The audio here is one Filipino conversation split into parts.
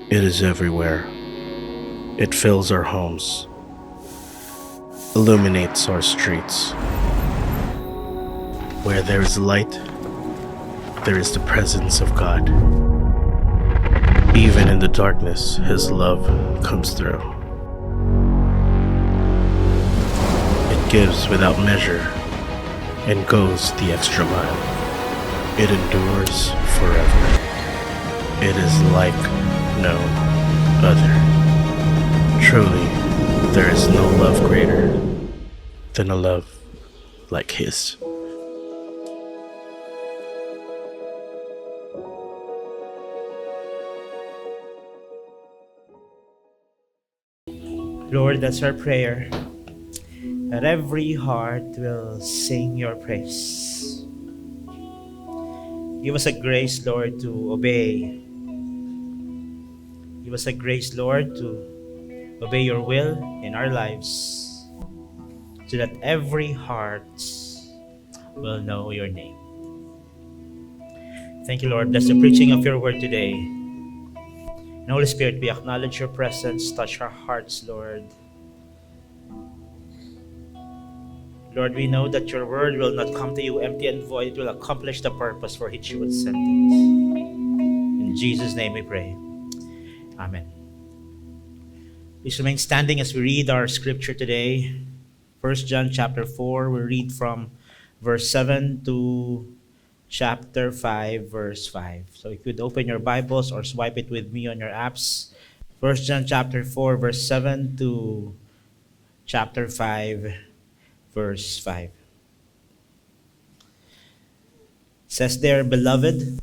It is everywhere. It fills our homes, illuminates our streets. Where there is light, there is the presence of God. Even in the darkness, His love comes through. It gives without measure and goes the extra mile. It endures forever. It is like no other. Truly, there is no love greater than a love like His. Lord, that's our prayer, that every heart will sing your praise. Give us a grace, Lord, to obey. Give us a grace, Lord, to obey your will in our lives, so that every heart will know your name. Thank you, Lord. Bless the preaching of your word today. And Holy Spirit, we acknowledge your presence. Touch our hearts, Lord. Lord, we know that your word will not come to you empty and void. It will accomplish the purpose for which you would send it. In Jesus' name we pray. Amen. Please remain standing as we read our scripture today. 1 John chapter 4, we read from verse 7 to chapter 5, verse 5. So you could open your Bibles or swipe it with me on your apps. 1 John chapter 4, verse 7 to chapter 5, verse 5. It says there, Beloved,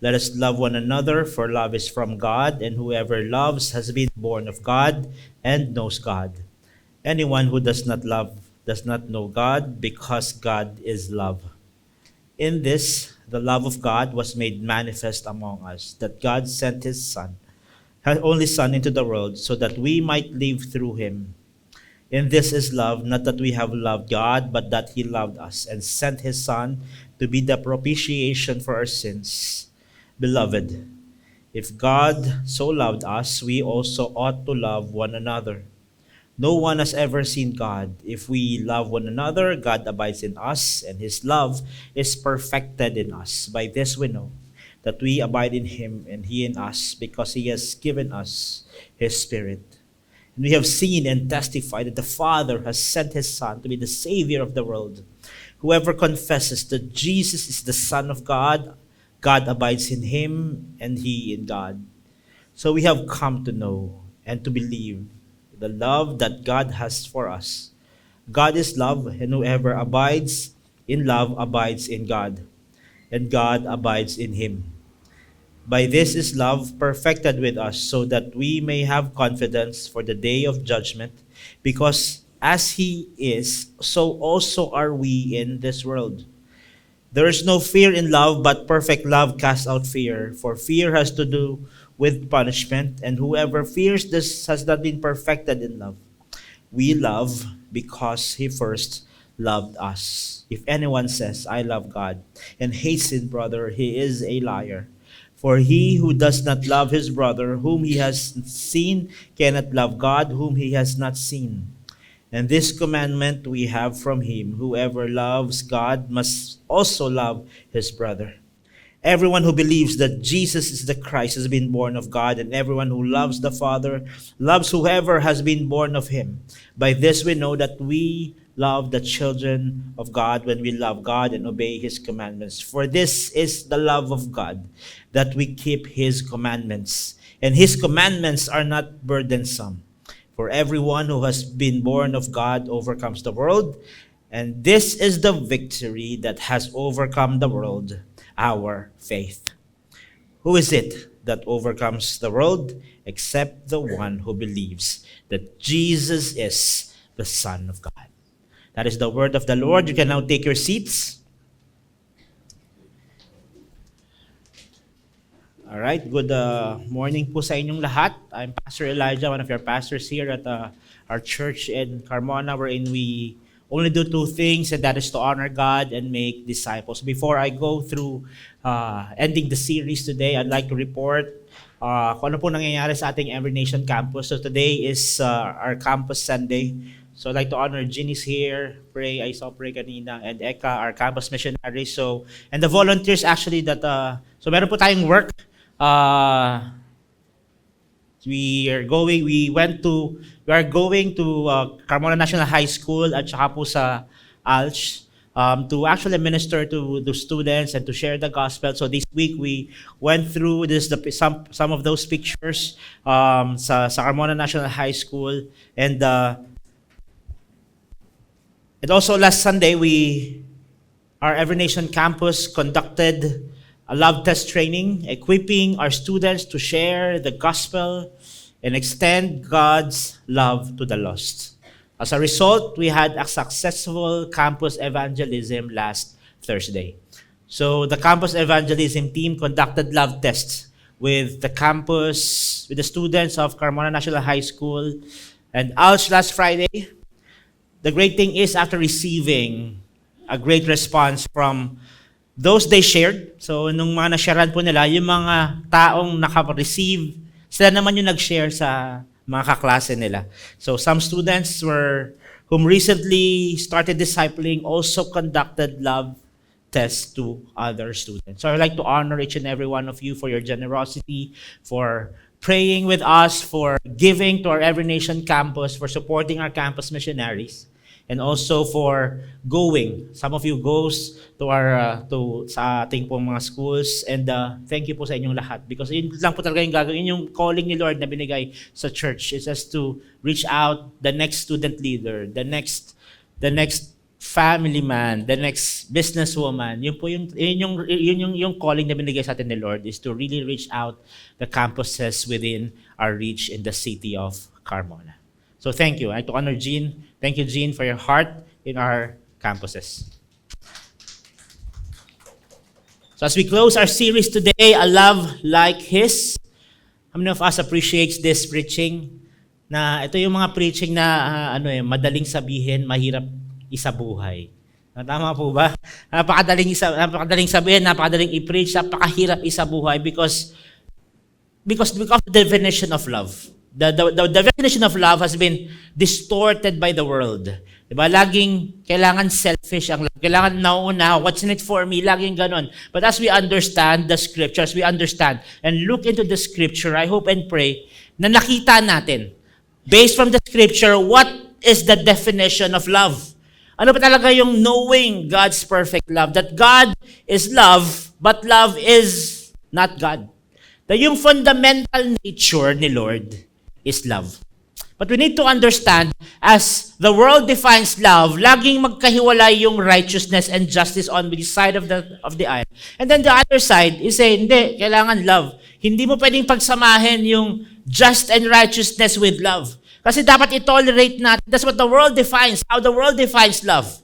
let us love one another, for love is from God, and whoever loves has been born of God and knows God. Anyone who does not love does not know God, because God is love. In this, the love of God was made manifest among us, that God sent His only Son into the world, so that we might live through Him. In this is love, not that we have loved God, but that He loved us and sent His Son to be the propitiation for our sins. Beloved, if God so loved us, we also ought to love one another. No one has ever seen God. If we love one another, God abides in us, and His love is perfected in us. By this we know that we abide in Him and He in us, because He has given us His Spirit. And we have seen and testified that the Father has sent His Son to be the Savior of the world. Whoever confesses that Jesus is the Son of God, God abides in Him and He in God. So we have come to know and to believe the love that God has for us. God is love, and whoever abides in love abides in God, and God abides in him. By this is love perfected with us, so that we may have confidence for the day of judgment, because as He is, so also are we in this world. There is no fear in love, but perfect love casts out fear. For fear has to do with punishment, and whoever fears this has not been perfected in love. We love because He first loved us. If anyone says, I love God, and hates his brother, he is a liar. For he who does not love his brother, whom he has seen, cannot love God, whom he has not seen. And this commandment we have from Him: whoever loves God must also love his brother. Everyone who believes that Jesus is the Christ has been born of God, and everyone who loves the Father loves whoever has been born of Him. By this we know that we love the children of God, when we love God and obey His commandments. For this is the love of God, that we keep His commandments. And His commandments are not burdensome. For everyone who has been born of God overcomes the world, and this is the victory that has overcome the world, our faith. Who is it that overcomes the world except the one who believes that Jesus is the Son of God? That is the word of the Lord. You can now take your seats. All right, good morning po sa inyong lahat. I'm Pastor Elijah, one of your pastors here at our church in Carmona, wherein we only do two things, and that is to honor God and make disciples. Before I go through ending the series today, I'd like to report kung ano po nangyayari sa ating Every Nation campus. So today is our campus Sunday. So I'd like to honor Ginny's here, Pray, I saw Pray kanina, and Eka, our campus missionary. So, and the volunteers actually that, so meron po tayong work. We are going to Carmona National High School at saka po sa ALCH to actually minister to the students and to share the gospel. So this week we went through some of those pictures sa Carmona National High School, and also last Sunday our Every Nation campus conducted a love test training, equipping our students to share the gospel and extend God's love to the lost. As a result, we had a successful campus evangelism last Thursday. So the campus evangelism team conducted love tests with the students of Carmona National High School and ALCH last Friday. The great thing is, after receiving a great response from those they shared, so nung mga na-sharean po nila, yung mga taong naka-receive, sila naman yung nag-share sa mga kaklase nila. So some students whom recently started discipling also conducted love tests to other students. So I'd like to honor each and every one of you for your generosity, for praying with us, for giving to our Every Nation campus, for supporting our campus missionaries, and also for going. Some of you goes to sa ating pong mga schools, and thank you po sa inyong lahat, because yun lang po talaga yung gagawin, yung calling ni Lord na binigay sa church is just to reach out the next student leader, the next family man, the next businesswoman. Yun po yung calling na binigay sa atin ni Lord, is to really reach out the campuses within our reach in the city of Carmona. So thank you. I like to honor Jean. Thank you, Jean, for your heart in our campuses. So as we close our series today, A Love Like His, how many of us appreciates this preaching? Na ito yung mga preaching na madaling sabihin, mahirap isabuhay. Tama po ba? Napakadaling sabihin, napakadaling i-preach, napakahirap isabuhay because of the definition of love. The definition of love has been distorted by the world. Diba? Laging kailangan selfish ang love. Kailangan nauna, what's in it for me? Laging ganon. But as we understand the scriptures, we understand and look into the scripture, I hope and pray na nakita natin, based from the scripture, what is the definition of love? Ano ba talaga yung knowing God's perfect love? That God is love, but love is not God. That yung fundamental nature ni Lord is love. But we need to understand, as the world defines love, laging magkahiwalay yung righteousness and justice on the side of the aisle. And then the other side is saying, hindi, kailangan love. Hindi mo pwedeng pagsamahin yung just and righteousness with love. Kasi dapat i-tolerate natin. That's what the world defines, how the world defines love.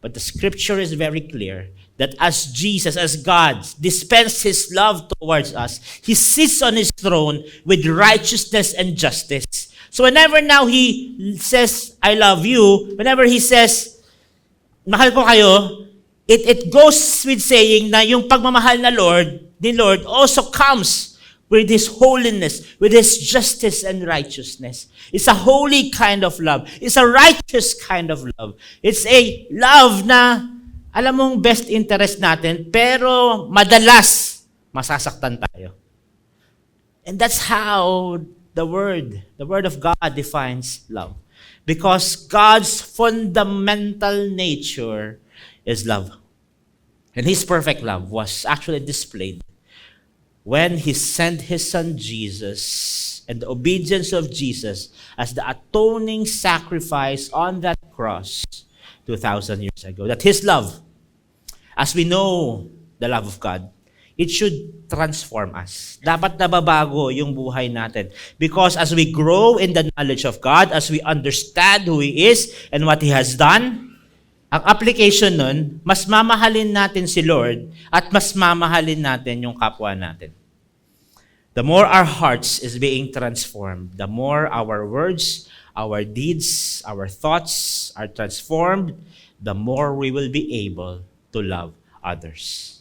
But the scripture is very clear that as Jesus, as God, dispenses His love towards us, He sits on His throne with righteousness and justice. So whenever now He says, I love you, whenever He says, mahal ko kayo, it goes with saying na yung pagmamahal ni Lord also comes with His holiness, with His justice and righteousness. It's a holy kind of love. It's a righteous kind of love. It's a love na alam mong best interest natin, pero madalas masasaktan tayo. And that's how the Word of God defines love. Because God's fundamental nature is love. And His perfect love was actually displayed when He sent His Son Jesus, and the obedience of Jesus as the atoning sacrifice on that cross 2,000 years ago. That His love, as we know the love of God, it should transform us. Dapat nababago yung buhay natin. Because as we grow in the knowledge of God, as we understand who He is and what He has done, ang application nun, mas mamahalin natin si Lord at mas mamahalin natin yung kapwa natin. The more our hearts is being transformed, the more our words, our deeds, our thoughts are transformed, the more we will be able to love others.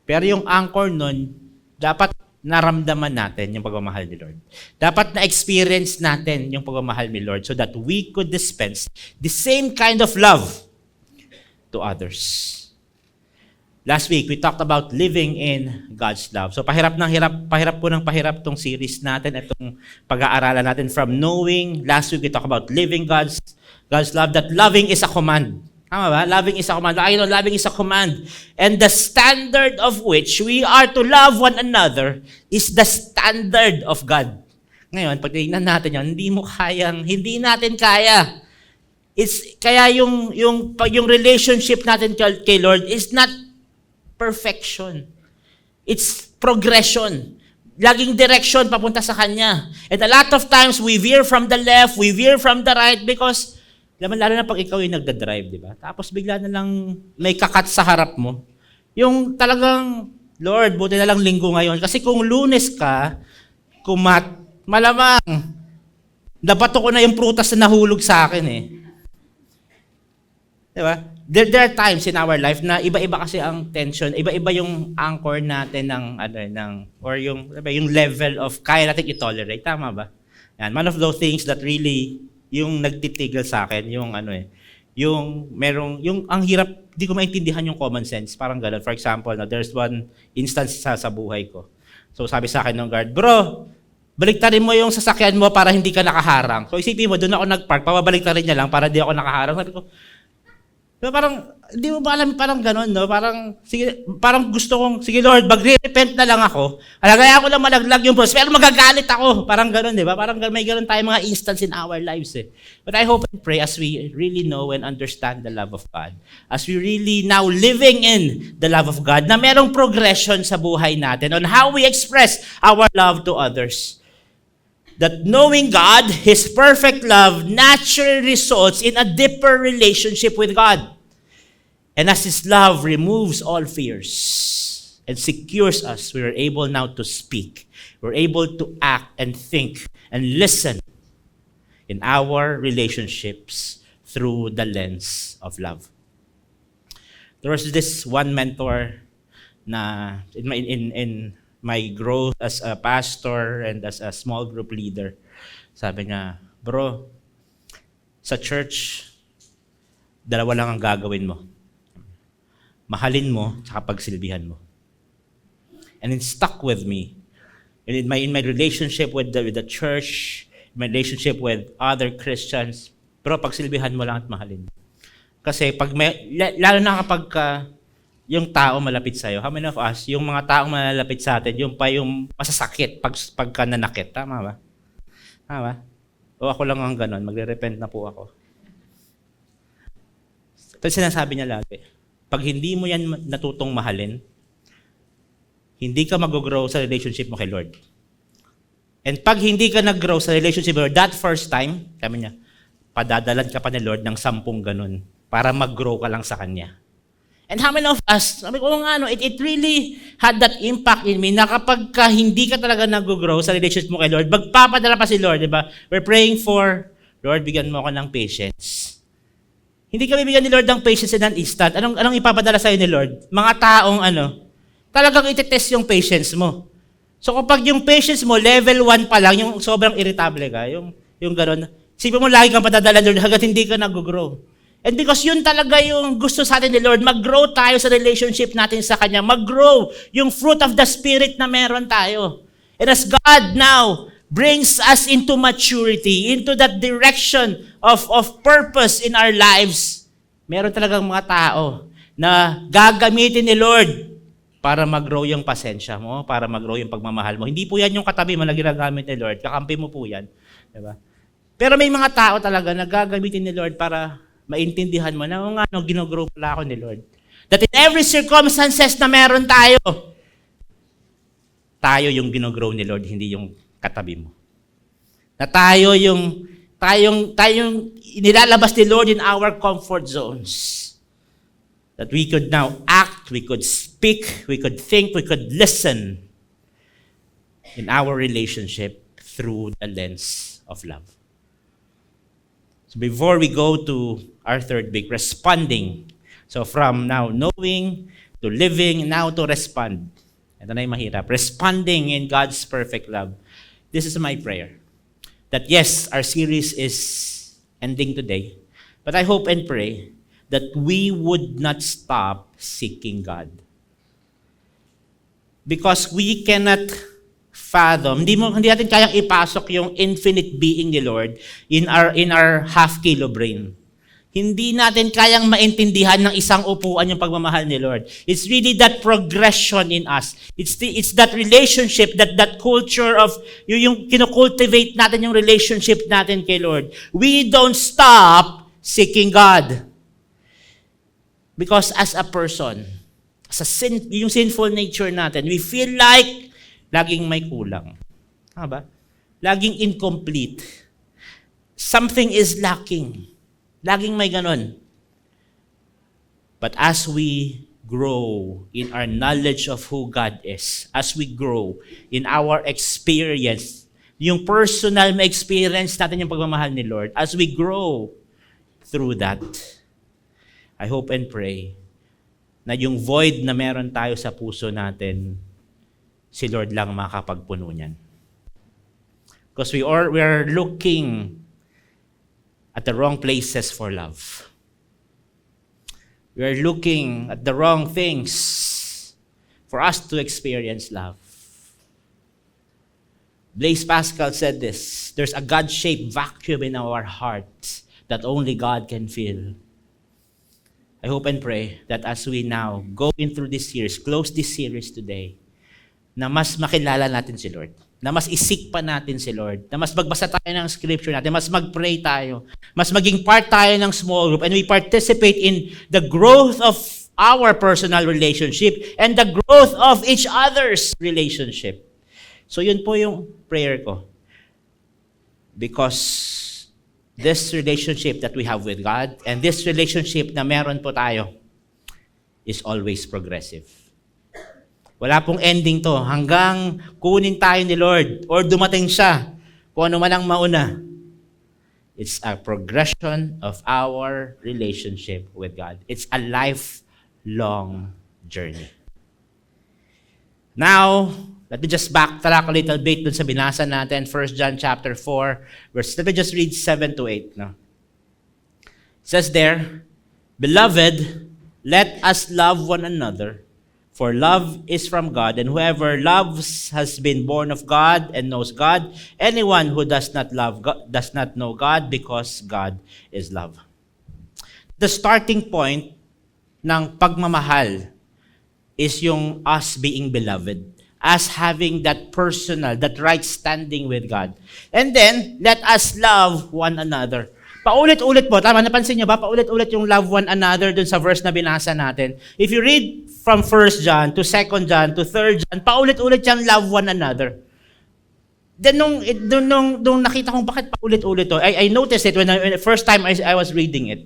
Pero yung anchor nun, dapat naramdaman natin yung pagmamahal ni Lord. Dapat na-experience natin yung pagmamahal ni Lord so that we could dispense the same kind of love to others. Last week, we talked about living in God's love. So pahirap tong series natin, itong pag-aaralan natin from knowing. Last week, we talked about living God's love, that loving is a command. Tama ba? Loving is a command. Loving is a command. And the standard of which we are to love one another is the standard of God. Ngayon, pag tingnan natin yan, hindi natin kaya. Kaya yung relationship natin kay Lord is not perfection. It's progression. Laging direction papunta sa Kanya. And a lot of times, we veer from the left, we veer from the right because, lalo na pag ikaw yung nagdadrive, di ba? Tapos bigla na lang may kakat sa harap mo. Yung talagang, Lord, buti na lang linggo ngayon. Kasi kung Lunes ka, malamang, nabato ko na yung prutas na nahulog sa akin eh. Di ba? There are times in our life na iba-iba kasi ang tension, iba-iba yung anchor natin yung level of kaya natin i-tolerate. Tama ba? Yan. One of those things that really, yung nagtitigil sa akin, yung ang hirap, di ko maintindihan yung common sense. Parang gano'n. For example, there's one instance sa buhay ko. So sabi sa akin ng guard, bro, baliktarin mo yung sasakyan mo para hindi ka nakaharang. So isipin mo, doon ako nagpark, pababaliktarin niya lang para di ako nakaharang. Sabi ko, so parang, hindi mo ba alam, parang gano'n, no? Parang gusto kong, sige Lord, mag-repent na lang ako. Alagaya ko lang malaglag yung process, pero magagalit ako. Parang gano'n, di ba? Parang may gano'n tayong mga instance in our lives, eh. But I hope and pray as we really know and understand the love of God, as we really now living in the love of God, na merong progression sa buhay natin on how we express our love to others. That knowing God, His perfect love, naturally results in a deeper relationship with God. And as His love removes all fears and secures us, we are able now to speak. We're able to act and think and listen in our relationships through the lens of love. There was this one mentor na in my growth as a pastor and as a small group leader. Sabi niya, bro, sa church, dalawa lang ang gagawin mo. Mahalin mo, saka pagsilbihan mo. And it stuck with me. And in my relationship with the church, my relationship with other Christians, pero pagsilbihan mo lang at mahalin. Kasi lalo na kapag yung tao malapit sa'yo, how many of us, yung mga taong malapit sa atin, yung masasakit pagka nanakit. Tama ba? Tama ba? O ako lang ang ganon, magre-repent na po ako. Ito sinasabi niya lagi. Pag hindi mo yan natutong mahalin, hindi ka mag-grow sa relationship mo kay Lord. And pag hindi ka nag-grow sa relationship mo, that first time, sabi niya, padadalan ka pa ni Lord ng 10 ganun para mag-grow ka lang sa Kanya. And how many of us, sabi ko nga, it really had that impact in me na kapag hindi ka talaga nag-grow sa relationship mo kay Lord, magpapadala pa si Lord, di ba? We're praying for, Lord, bigyan mo ako ng patience. Hindi ka bibigyan ni Lord ng patience in an instant. Anong ipapadala sa'yo ni Lord? Mga taong talagang itetest yung patience mo. So kapag yung patience mo, level 1 pa lang, yung sobrang irritable ka, yung gano'n, sipin mo lagi kang padadala Lord hanggat hindi ka nag-grow. And because yun talaga yung gusto sa atin ni Lord, mag-grow tayo sa relationship natin sa Kanya, mag-grow yung fruit of the Spirit na meron tayo. And as God now brings us into maturity, into that direction of purpose in our lives, meron talagang mga tao na gagamitin ni Lord para mag-grow yung pasensya mo, para mag-grow yung pagmamahal mo. Hindi po yan yung katabi mo na ginagamit ni Lord, kakampi mo po yan. Diba? Pero may mga tao talaga na gagamitin ni Lord para maintindihan mo na ginogrow pala ako ni Lord. That in every circumstances na meron tayo yung ginogrow ni Lord, hindi yung katabi mo. Na tayong nilalabas ni Lord in our comfort zones. That we could now act, we could speak, we could think, we could listen in our relationship through the lens of love. So before we go to our third week, responding. So from now knowing to living, now to respond. Ito na yung mahirap. Responding in God's perfect love. This is my prayer. That yes, our series is ending today. But I hope and pray that we would not stop seeking God. Because we cannot fathom, hindi natin kayang ipasok yung infinite being ni Lord in our half-kilo brain. Hindi natin kayang maintindihan ng isang upuan yung pagmamahal ni Lord. It's really that progression in us. It's that relationship, that culture of, yung kinocultivate natin yung relationship natin kay Lord. We don't stop seeking God. Because as a person, yung sinful nature natin, we feel like laging may kulang. Tama ba? Laging incomplete. Something is lacking. Laging may ganon. But as we grow in our knowledge of who God is, as we grow in our experience, yung personal ma-experience natin yung pagmamahal ni Lord, as we grow through that, I hope and pray na yung void na meron tayo sa puso natin, si Lord lang makakapagpuno niyan. Because we are looking at the wrong places for love. We are looking at the wrong things for us to experience love. Blaise Pascal said this, there's a God-shaped vacuum in our hearts that only God can fill. I hope and pray that as we now go in through this series, close this series today, na mas makilala natin si Lord, na mas isik pa natin si Lord, na mas magbasa tayo ng scripture natin, mas mag-pray tayo, mas maging part tayo ng small group, and we participate in the growth of our personal relationship and the growth of each other's relationship. So yun po yung prayer ko. Because this relationship that we have with God and this relationship na meron po tayo is always progressive. Wala pong ending to. Hanggang kunin tayo ni Lord or dumating siya, kung ano man ang mauna. It's a progression of our relationship with God. It's a lifelong journey. Now, let me just backtrack a little bit dun sa binasa natin, 1 John chapter 4, let me just read 7 to 8. No? It says there, Beloved, let us love one another, for love is from God, and whoever loves has been born of God and knows God. Anyone who does not love God does not know God, because God is love. The starting point ng pagmamahal is yung us being beloved, us having that personal, that right standing with God. And then, let us love one another. Paulit-ulit po, tama, napansin niyo ba? Paulit-ulit yung love one another dun sa verse na binasa natin. If you read from 1 John to 2 John to 3 John, paulit-ulit yung love one another. Then nung nakita kong bakit paulit-ulit to, I noticed it when the first time I was reading it.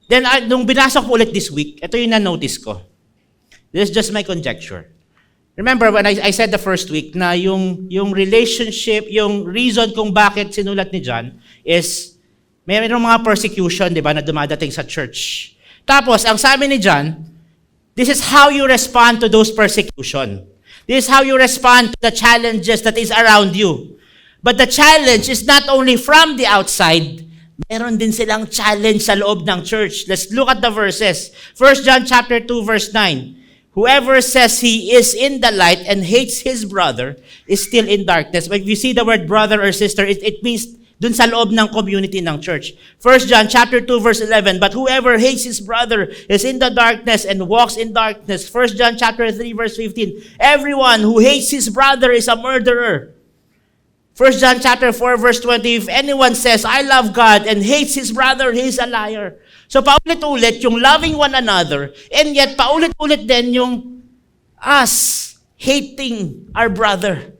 Then nung binasa ko ulit this week, ito yung na-notice ko. This is just my conjecture. Remember when I said the first week na yung relationship, yung reason kung bakit sinulat ni John is mayroong mga persecution, di ba, na dumadating sa church. Tapos, ang sabi ni John, this is how you respond to those persecution. This is how you respond to the challenges that is around you. But the challenge is not only from the outside, meron din silang challenge sa loob ng church. Let's look at the verses. 1 John chapter 2, verse 9. Whoever says he is in the light and hates his brother is still in darkness. But if you see the word brother or sister, it means dun sa loob ng community ng church. 1 John chapter 2 verse 11, but whoever hates his brother is in the darkness and walks in darkness. 1 John chapter 3 verse 15, everyone who hates his brother is a murderer. 1 John chapter 4 verse 20, if anyone says, I love God and hates his brother, he is a liar. So paulit-ulit yung loving one another, and yet paulit-ulit din yung us hating our brother.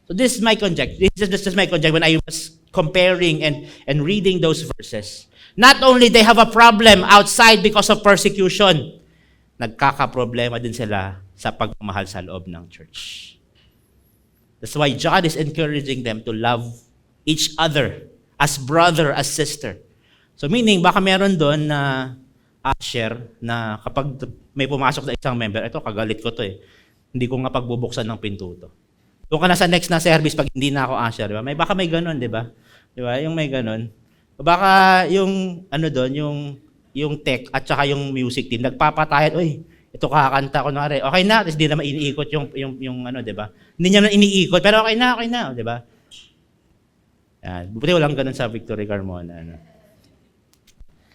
So this is my conjecture. This is my conjecture when I was comparing and reading those verses. Not only they have a problem outside because of persecution, nagkakaproblema din sila sa pagmamahal sa loob ng church. That's why God is encouraging them to love each other as brother, as sister. So meaning, baka meron doon na usher na kapag may pumasok na isang member, ito, kagalit ko to eh. Hindi ko nga pagbubuksan ng pinto to. Doon ka na sa next na service pag hindi na ako usher, di ba? Baka may ganun, di ba? Di ba? Yung may ganun. Baka yung, doon, yung tech at saka yung music team, nagpapatayan, uy, ito kakanta ko na rin. Okay na, tapos di naman iniikot yung di ba? Hindi niya na iniikot, pero okay na, di ba? Yan. Buti walang ganun sa Victory Carmona.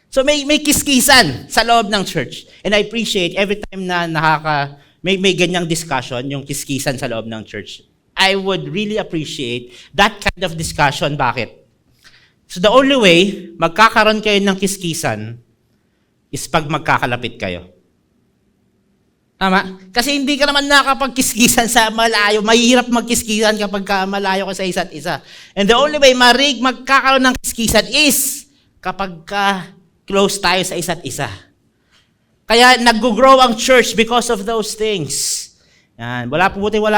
So may kiskisan sa loob ng church. And I appreciate every time na may ganyang discussion, yung kiskisan sa loob ng church. I would really appreciate that kind of discussion. Bakit? So the only way magkakaroon kayo ng kiskisan is pag magkakalapit kayo. Tama? Kasi hindi ka naman nakapagkiskisan sa malayo. Mahirap magkiskisan kapag malayo ka sa isa't isa. And the only way magkakaroon ng kiskisan is kapag close tayo sa isa't isa. Kaya nag-grow ang church because of those things. Yan. Wala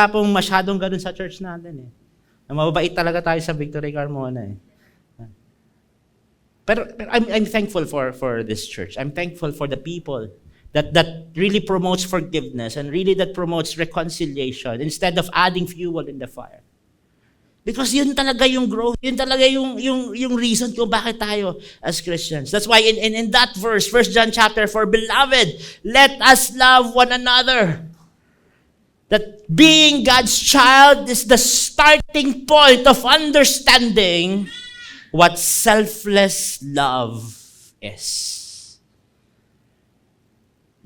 pong masyadong ganun sa church natin. Mababait talaga tayo sa Victory Carmona. Pero I'm thankful for this church. I'm thankful for the people that really promotes forgiveness and really that promotes reconciliation instead of adding fuel in the fire. Because yun talaga yung growth, yun talaga yung reason kung bakit tayo as Christians. That's why in that verse, 1 John chapter 4, beloved, let us love one another. That being God's child is the starting point of understanding what selfless love is.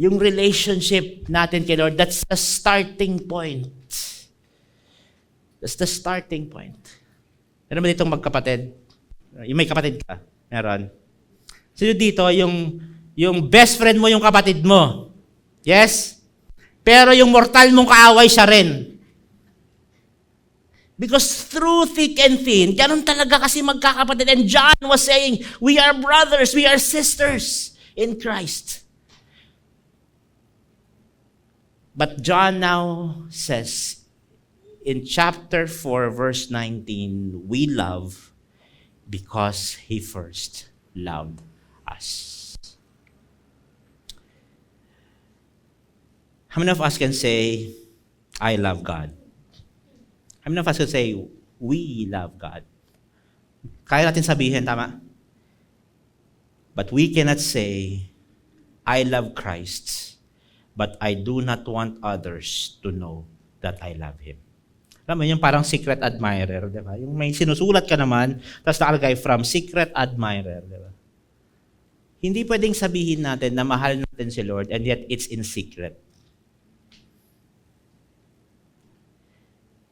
Yung relationship natin kay Lord, that's the starting point. That's the starting point. Meron ba ditong magkapatid? Yung may kapatid ka? Meron. Sino dito, yung best friend mo yung kapatid mo? Yes? Pero yung mortal mong kaaway siya rin. Because through thick and thin, ganun talaga kasi magkakapatid. And John was saying, we are brothers, we are sisters in Christ. But John now says, in chapter 4, verse 19, we love because He first loved us. How many of us can say, I love God? How many of us can say, we love God? Kaya natin sabihin, tama? But we cannot say, I love Christ, but I do not want others to know that I love Him. Alam mo, yung parang secret admirer, di ba? Yung may sinusulat ka naman, tapos nakalagay from secret admirer, di ba? Hindi pwedeng sabihin natin na mahal natin si Lord and yet it's in secret.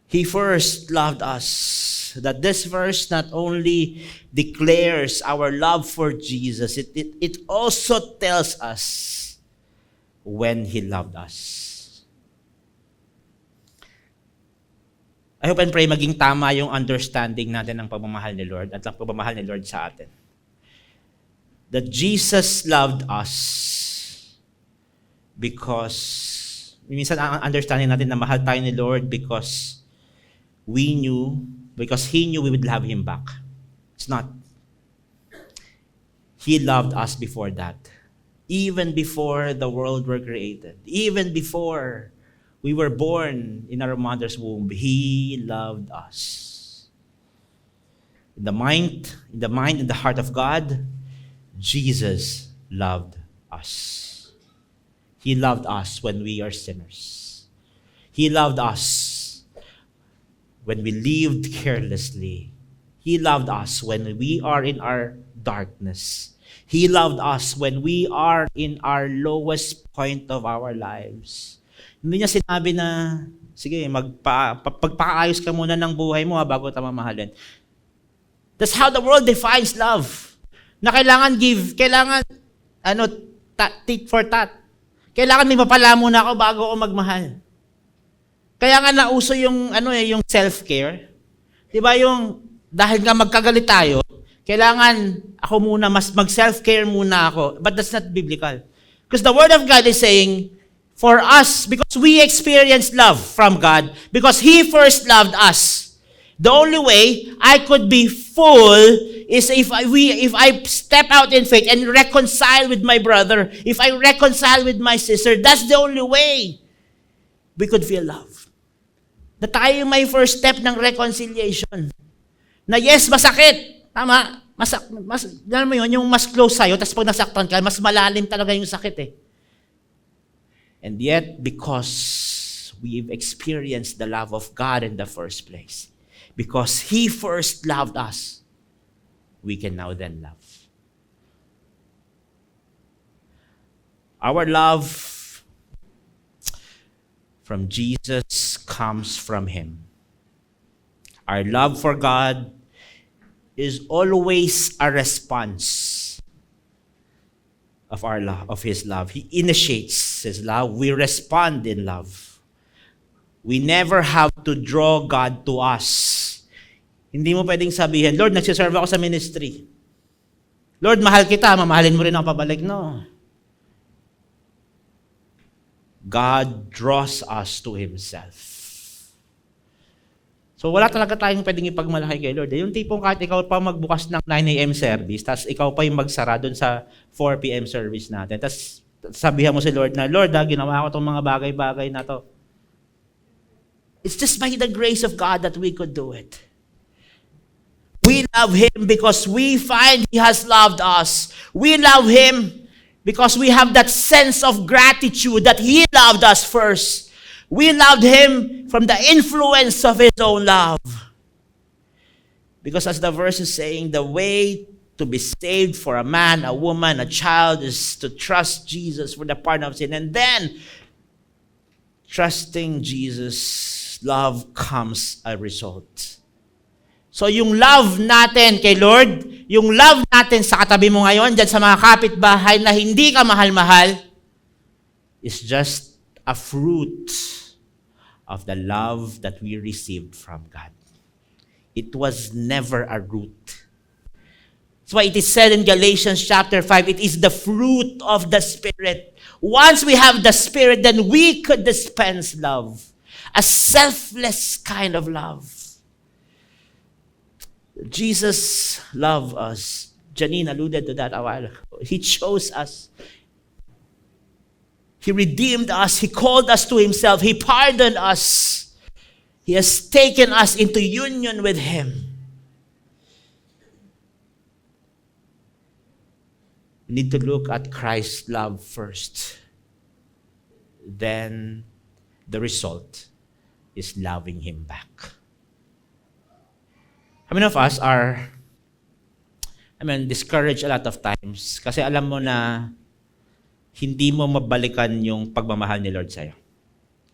He first loved us. That this verse not only declares our love for Jesus, it also tells us when He loved us. I hope and pray maging tama yung understanding natin ng pagmamahal ni Lord at ang pagmamahal ni Lord sa atin. That Jesus loved us because, minsan ang understanding natin na mahal tayo ni Lord because He knew we would love Him back. It's not. He loved us before that. Even before the world were created. Even before we were born in our mother's womb, He loved us. In the mind, and the heart of God, Jesus loved us. He loved us when we are sinners. He loved us when we lived carelessly. He loved us when we are in our darkness. He loved us when we are in our lowest point of our lives. Hindi niya sinabi na, sige, pagpakaayos ka muna ng buhay mo bago tayo mamahalin. That's how the world defines love. Na kailangan tit for tat. Kailangan may mapala muna ako bago ako magmahal. Kaya nga nauso yung yung self-care. 'Di ba yung dahil nga magkagalit tayo, kailangan ako muna mag-self-care muna ako. But that's not biblical. Because the word of God is saying for us, because we experience love from God, because He first loved us. The only way I could be full is if I step out in faith and reconcile with my brother, if I reconcile with my sister. That's the only way. we could feel love. Na tayo yung may first step ng reconciliation. Na yes, masakit. Tama. Alam mo yun, yung mas close sa'yo, tapos pag nasaktan ka, mas malalim talaga yung sakit eh. And yet, because we've experienced the love of God in the first place, because He first loved us, we can now then love. Our love from Jesus comes from Him. Our love for God is always a response of our love, of His love. He initiates His love. We respond in love. We never have to draw God to us. Hindi mo pwedeng sabihin, Lord, nagsiserve ako sa ministry. Lord, mahal kita, mamahalin mo rin ako pabalik. No. God draws us to Himself. So wala talaga tayong pwedeng ipagmalaki kay Lord. Yung tipong kahit ikaw pa magbukas ng 9 a.m. service, tapos ikaw pa yung magsara doon sa 4 p.m. service natin. Tapos sabihan mo si Lord na, Lord, ginawa ko itong mga bagay-bagay na to. It's just by the grace of God that we could do it. We love Him because we find He has loved us. We love Him because we have that sense of gratitude that He loved us first. We loved Him from the influence of His own love. Because as the verse is saying, the way to be saved for a man, a woman, a child is to trust Jesus for the pardon of sin. And then, trusting Jesus, love comes a result. So yung love natin kay Lord, yung love natin sa katabi mo ngayon, dyan sa mga kapitbahay na hindi ka mahal-mahal, is just a fruit of the love that we received from God. It was never a root. That's why it is said in Galatians chapter 5, it is the fruit of the Spirit. Once we have the Spirit, then we could dispense love. A selfless kind of love. Jesus loved us. Janine alluded to that a while ago. He chose us. He redeemed us. He called us to Himself. He pardoned us. He has taken us into union with Him. We need to look at Christ's love first. Then the result is loving Him back. How many of us are, discouraged a lot of times kasi alam mo na hindi mo mabalikan yung pagmamahal ni Lord sa'yo.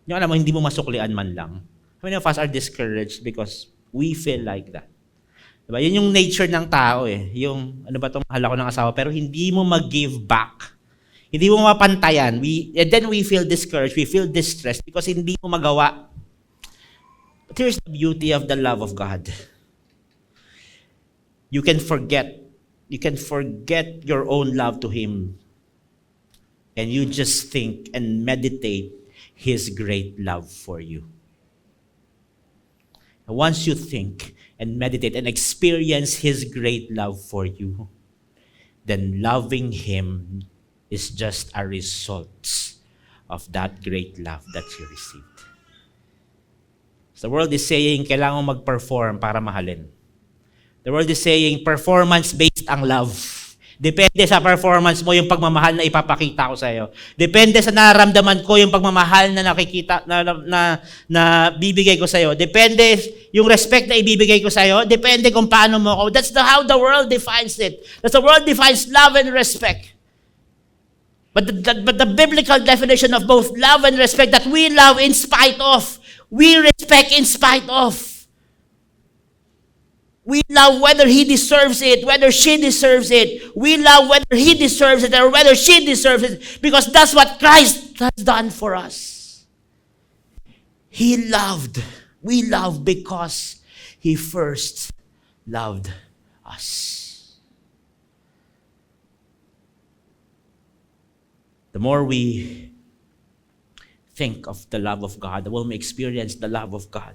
Yung alam mo, hindi mo masuklian man lang. How many of us are discouraged because we feel like that? Diba? Yun yung nature ng tao eh. Yung, mahal ako ng asawa, pero hindi mo mag-give back. Hindi mo mapantayan. And then we feel discouraged, we feel distressed because hindi mo magawa. But here's the beauty of the love of God. You can forget your own love to Him. And you just think and meditate His great love for you. And once you think and meditate and experience His great love for you, then loving Him is just a result of that great love that you received. So the world is saying, kailangan mo mag-perform para mahalin. The world is saying, performance-based ang love. Depende sa performance mo yung pagmamahal na ipapakita ko sa iyo. Depende sa nararamdaman ko yung pagmamahal na nakikita na bibigay ko sa iyo. Depende yung respect na ibibigay ko sa iyo. Depende kung paano mo ako. That's how the world defines it. That's the world defines love and respect. But the biblical definition of both love and respect, that we love in spite of, we respect in spite of. We love whether he deserves it, whether she deserves it. We love whether he deserves it or whether she deserves it, because that's what Christ has done for us. He loved. We love because He first loved us. The more we think of the love of God, the more we experience the love of God,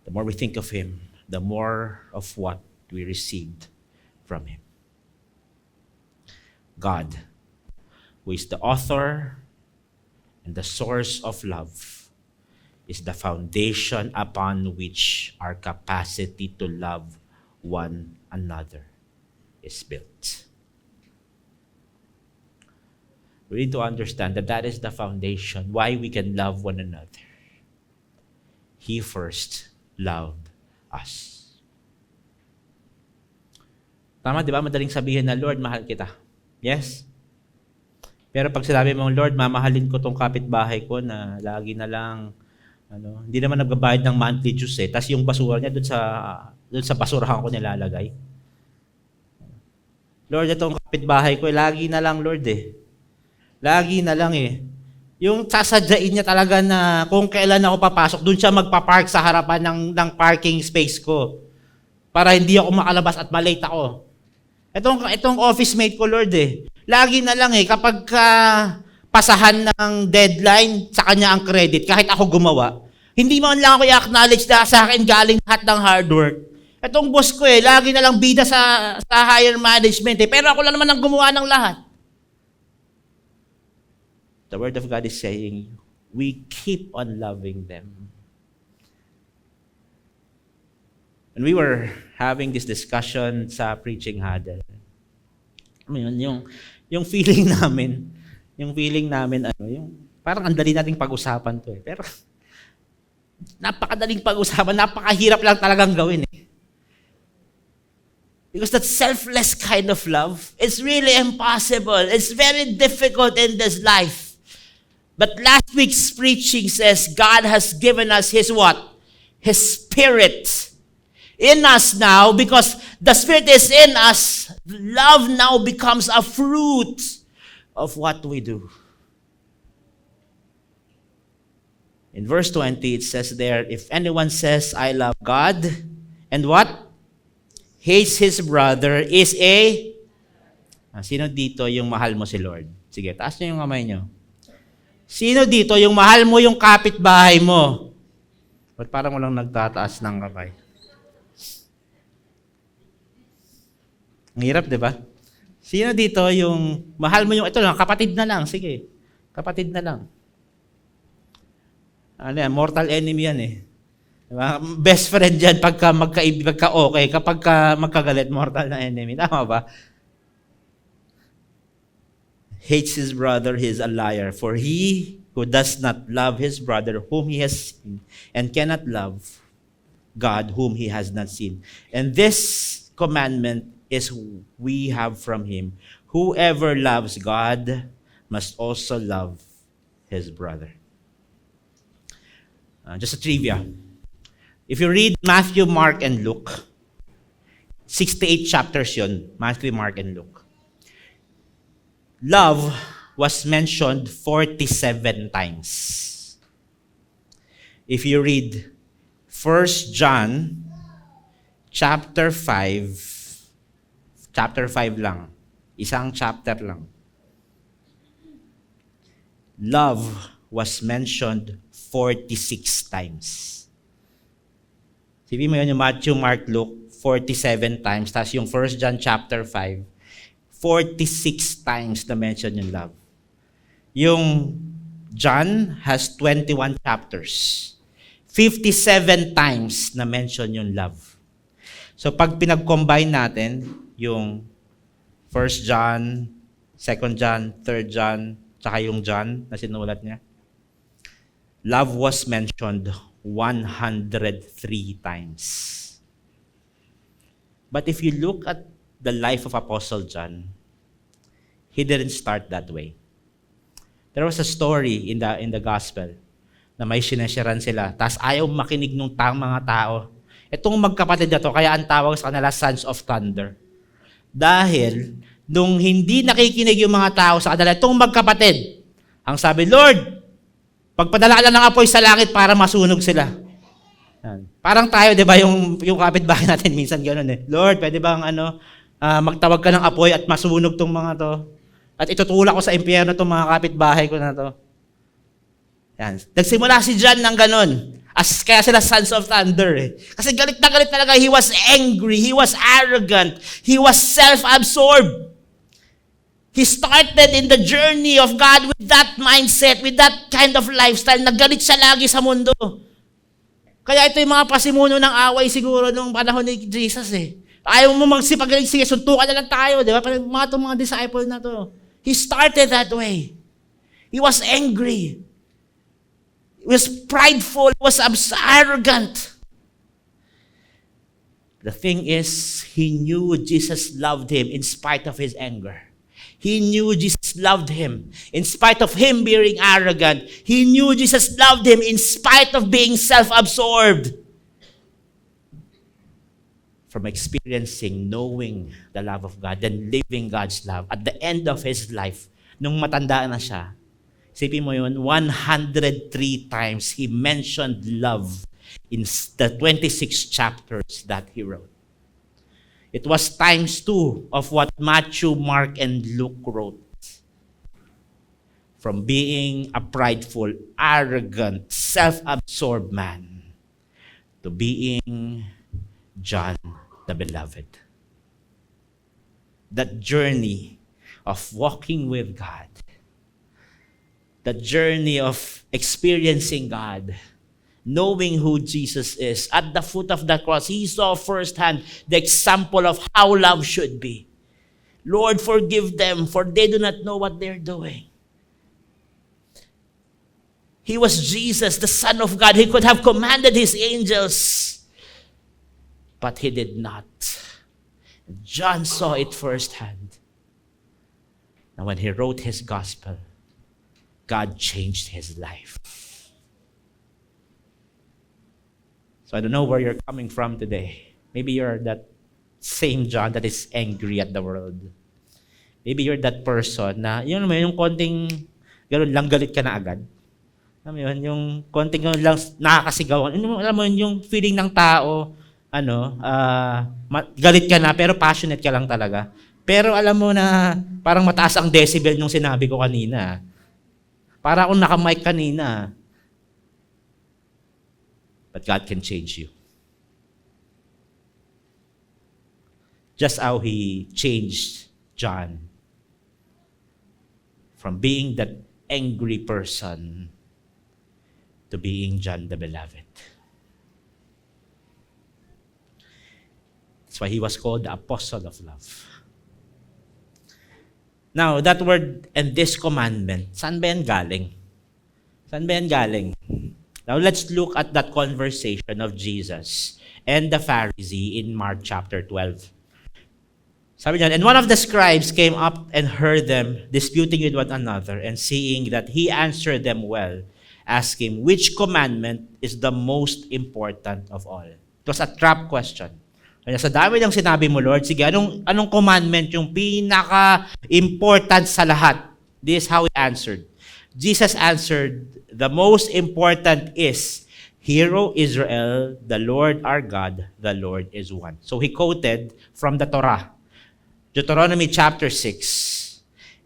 the more we think of Him, the more of what we received from Him. God, who is the author And the source of love is the foundation upon which our capacity to love one another is built. We need to understand that that is the foundation why we can love one another. He first loved us. Tama, di ba? Madaling sabihin na, Lord, mahal kita. Yes? Pero pag sinabi mong, Lord, mamahalin ko tong kapitbahay ko na lagi na lang, hindi naman nagbabayad ng monthly dues eh. Tapos yung basura niya doon sa basurahan ko nilalagay. Lord, itong kapitbahay ko, lagi na lang, Lord eh. Lagi na lang eh. Yung sasadyain niya talaga na kung kailan ako papasok, doon siya magpapark sa harapan ng parking space ko para hindi ako makalabas at malate ako. Itong office mate ko, Lord eh. Lagi na lang eh, kapag pasahan ng deadline, sa kanya ang credit, kahit ako gumawa. Hindi man lang ako i-acknowledge na sa akin galing lahat ng hard work. Itong boss ko eh, lagi na lang bida sa higher management eh, pero ako lang naman ang gumawa ng lahat. The Word of God is saying, we keep on loving them. And we were having this discussion sa preaching huddle. Yung feeling namin, yung parang ang dali nating pag-usapan to eh. Pero napakadaling pag-usapan, napakahirap lang talagang gawin eh. Because that selfless kind of love, it's really impossible. It's very difficult in this life. But last week's preaching says God has given us His what? His Spirit in us now, because the Spirit is in us. Love now becomes a fruit of what we do. In verse 20, it says there, if anyone says, I love God, and what? Hates his brother, is a... Sino dito yung mahal mo si Lord? Sige, taas niyo yung kamay niyo. Sino dito yung mahal mo yung kapitbahay mo? Ba't parang walang nagtataas ng kamay? Ang hirap, di ba? Sino dito yung mahal mo yung, ito lang, kapatid na lang, sige. Kapatid na lang. Ano yan, mortal enemy yan eh. Diba? Best friend yan pagka okay, kapag magkagalit, mortal na enemy. Tama ba? Hates his brother, he is a liar. For he who does not love his brother whom he has seen, and cannot love God whom he has not seen. And this commandment is we have from him. Whoever loves God must also love his brother. Just a trivia. If you read Matthew, Mark, and Luke, 68 chapters yun, Matthew, Mark, and Luke. Love was mentioned 47 times. If you read 1 John chapter 5 lang, isang chapter lang. Love was mentioned 46 times. Sabi mo yun yung Matthew, Mark, Luke, 47 times. Tapos yung 1 John chapter 5, 46 times na mention yung love. Yung John has 21 chapters. 57 times na mention yung love. So pag pinag-combine natin yung 1 John, 2 John, 3 John, tsaka yung John na sinulat niya, love was mentioned 103 times. But if you look at the life of Apostle John, he didn't start that way. There was a story in the gospel na may sinasharan sila, tapos ayaw makinig ng mga tao. Itong magkapatid na to, kaya ang tawag sa kanila Sons of Thunder. Dahil, nung hindi nakikinig yung mga tao sa kanila, itong magkapatid, ang sabi, Lord, pagpadala lang ng apoy sa langit para masunog sila. Parang tayo, di ba, yung kapitbahay natin minsan gano'n eh. Lord, pwede bang magtawag ka ng apoy at masunog tong mga to? At itutulak ko sa impyerno tong mga kapitbahay ko na to. Yan. Nagsimula si John ng gano'n. Kaya sila Sons of Thunder eh. Kasi galit na galit talaga. He was angry. He was arrogant. He was self-absorbed. He started in the journey of God with that mindset, with that kind of lifestyle. Naggalit siya lagi sa mundo. Kaya ito yung mga pasimuno ng away siguro nung panahon ni Jesus eh. Ayaw mo magsipagaling, sige, suntukan na lang tayo. Di ba? Parang mga disciple na to. He started that way. He was angry. He was prideful. He was arrogant. The thing is, he knew Jesus loved him in spite of his anger. He knew Jesus loved him in spite of him being arrogant. He knew Jesus loved him in spite of being self-absorbed. From experiencing, knowing the love of God, and living God's love, at the end of his life, nung matanda na siya, isipin mo yun, 103 times he mentioned love in the 26 chapters that he wrote. It was times 2 of what Matthew, Mark, and Luke wrote. From being a prideful, arrogant, self-absorbed man to being John the Beloved. That journey of walking with God, that journey of experiencing God, knowing who Jesus is, at the foot of the cross, he saw firsthand the example of how love should be. Lord, forgive them, for they do not know what they're doing. He was Jesus, the Son of God. He could have commanded his angels, but he did not. John saw it firsthand. And when he wrote his gospel, God changed his life. So I don't know where you're coming from today. Maybe you're that same John that is angry at the world. Maybe you're that person na, yun naman, yung konting gano'n lang galit ka na agad. Alam mo yun, yung konting gano'n lang nakakasigawan. Alam mo yun, yung feeling ng tao, galit ka na pero passionate ka lang talaga. Pero alam mo na parang mataas ang decibel nung sinabi ko kanina. Para akong naka-mic kanina. But God can change you. Just how he changed John from being that angry person to being John the Beloved. That's why he was called the Apostle of Love. Now, that word and this commandment, saan ba yan galing? Saan ba yan galing? Now, let's look at that conversation of Jesus and the Pharisee in Mark chapter 12. Sabi niyan, and one of the scribes came up and heard them disputing with one another, and seeing that he answered them well, asked him, which commandment is the most important of all? It was a trap question. Kaya sa dami ng sinabi mo, Lord, sige, anong commandment yung pinaka-important sa lahat? This is how he answered. Jesus answered, the most important is, Hear, O Israel, the Lord our God, the Lord is one. So he quoted from the Torah, Deuteronomy chapter 6.